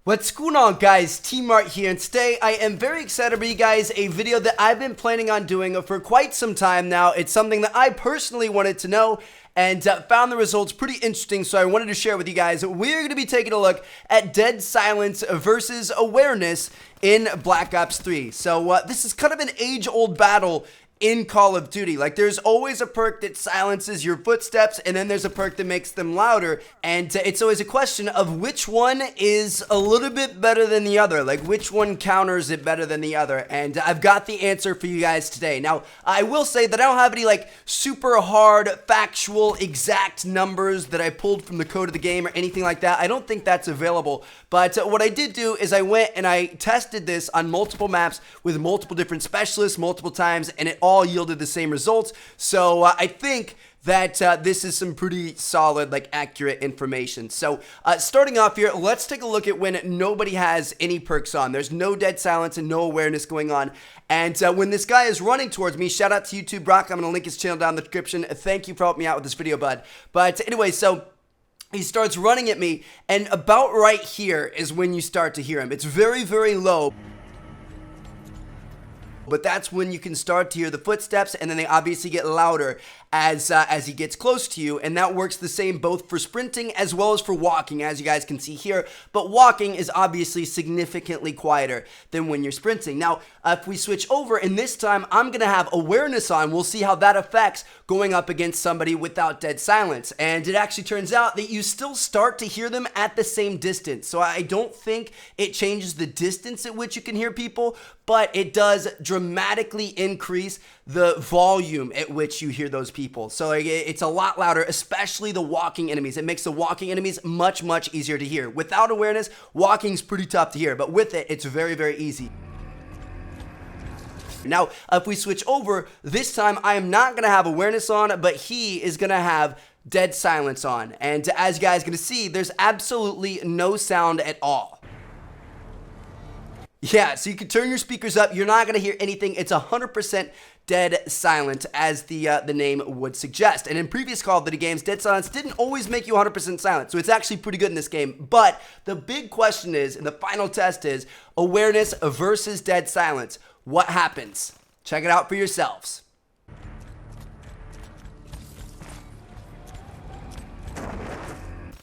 What's going on, guys? T-Mart here, and today I am very excited to bring you guys a video that I've been planning on doing for quite some time now. It's something that I personally wanted to know and found the results pretty interesting, so I wanted to share with you guys. We're going to be taking a look at Dead Silence versus Awareness in Black Ops 3. So this is kind of an age-old battle in Call of Duty. Like, there's always a perk that silences your footsteps, and then there's a perk that makes them louder, and it's always a question of which one is a little bit better than the other, like which one counters it better than the other, and I've got the answer for you guys today. Now, I will say that I don't have any like super hard, factual, exact numbers that I pulled from the code of the game or anything like that. I don't think that's available, but what I did do is I went and I tested this on multiple maps with multiple different specialists multiple times, and it all yielded the same results. So I think that this is some pretty solid, like, accurate information. So starting off here, let's take a look at when nobody has any perks on. There's no Dead Silence and no Awareness going on. And when this guy is running towards me, shout out to YouTube Brock. I'm going to link his channel down in the description. Thank you for helping me out with this video, bud. But anyway, so he starts running at me, and about right here is when you start to hear him. It's very, very low, but that's when you can start to hear the footsteps, and then they obviously get louder as he gets close to you, and that works the same both for sprinting as well as for walking, as you guys can see here. But walking is obviously significantly quieter than when you're sprinting. Now, if we switch over, and this time I'm gonna have Awareness on, we'll see how that affects going up against somebody without Dead Silence. And it actually turns out that you still start to hear them at the same distance. So I don't think it changes the distance at which you can hear people, but it does dramatically increase the volume at which you hear those people. So it's a lot louder, especially the walking enemies. It makes the walking enemies much, much easier to hear. Without Awareness, walking's pretty tough to hear, but with it, it's very, very easy. Now, if we switch over, this time I am not gonna have Awareness on, but he is gonna have Dead Silence on. And as you guys are gonna see, there's absolutely no sound at all. Yeah, so you can turn your speakers up. You're not gonna hear anything. It's 100% dead silent, as the name would suggest. And in previous Call of Duty games, Dead Silence didn't always make you 100% silent, so it's actually pretty good in this game. But the big question is, and the final test is, Awareness versus Dead Silence. What happens? Check it out for yourselves.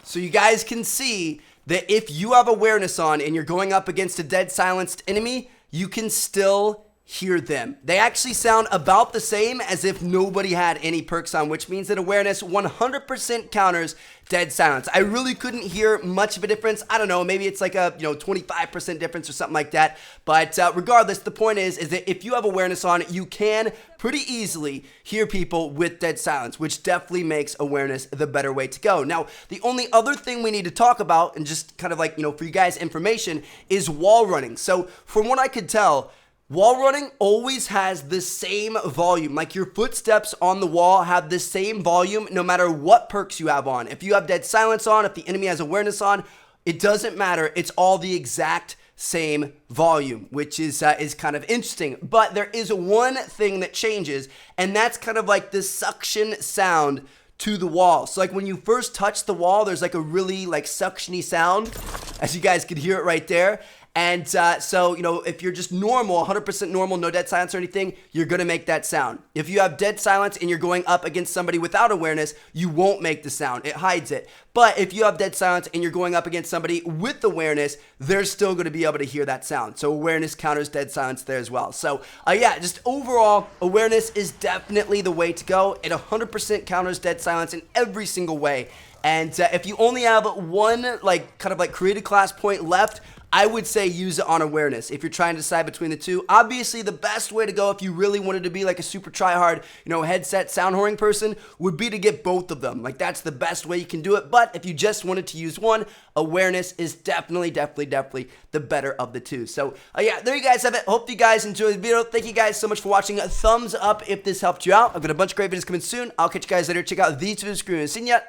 So you guys can see that if you have Awareness on and you're going up against a Dead Silenced enemy, you can still hear them. They actually sound about the same as if nobody had any perks on, which means that Awareness 100% counters Dead Silence. I really couldn't hear much of a difference. I don't know, maybe it's like a 25% difference or something like that. But regardless, the point is that if you have Awareness on, you can pretty easily hear people with Dead Silence, which definitely makes Awareness the better way to go. Now, the only other thing we need to talk about, and just kind of like, for you guys' information, is wall running. So from what I could tell, wall running always has the same volume. Like, your footsteps on the wall have the same volume no matter what perks you have on. If you have Dead Silence on, if the enemy has Awareness on, it doesn't matter. It's all the exact same volume, which is kind of interesting. But there is one thing that changes, and that's kind of like the suction sound to the wall. So like when you first touch the wall, there's like a really like suctiony sound, as you guys can hear it right there. And so, if you're just normal, 100% normal, no Dead Silence or anything, you're going to make that sound. If you have Dead Silence and you're going up against somebody without Awareness, you won't make the sound. It hides it. But if you have Dead Silence and you're going up against somebody with Awareness, they're still going to be able to hear that sound. So Awareness counters Dead Silence there as well. So yeah, just overall, Awareness is definitely the way to go. It 100% counters Dead Silence in every single way. And if you only have one kind of created class point left, I would say use it on Awareness if you're trying to decide between the two. Obviously, the best way to go if you really wanted to be like a super try-hard, headset sound whoring person would be to get both of them. Like, that's the best way you can do it. But if you just wanted to use one, Awareness is definitely the better of the two. So, yeah, there you guys have it. Hope you guys enjoyed the video. Thank you guys so much for watching. A thumbs up if this helped you out. I've got a bunch of great videos coming soon. I'll catch you guys later. Check out these videos. Screw and see ya.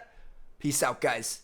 Peace out, guys.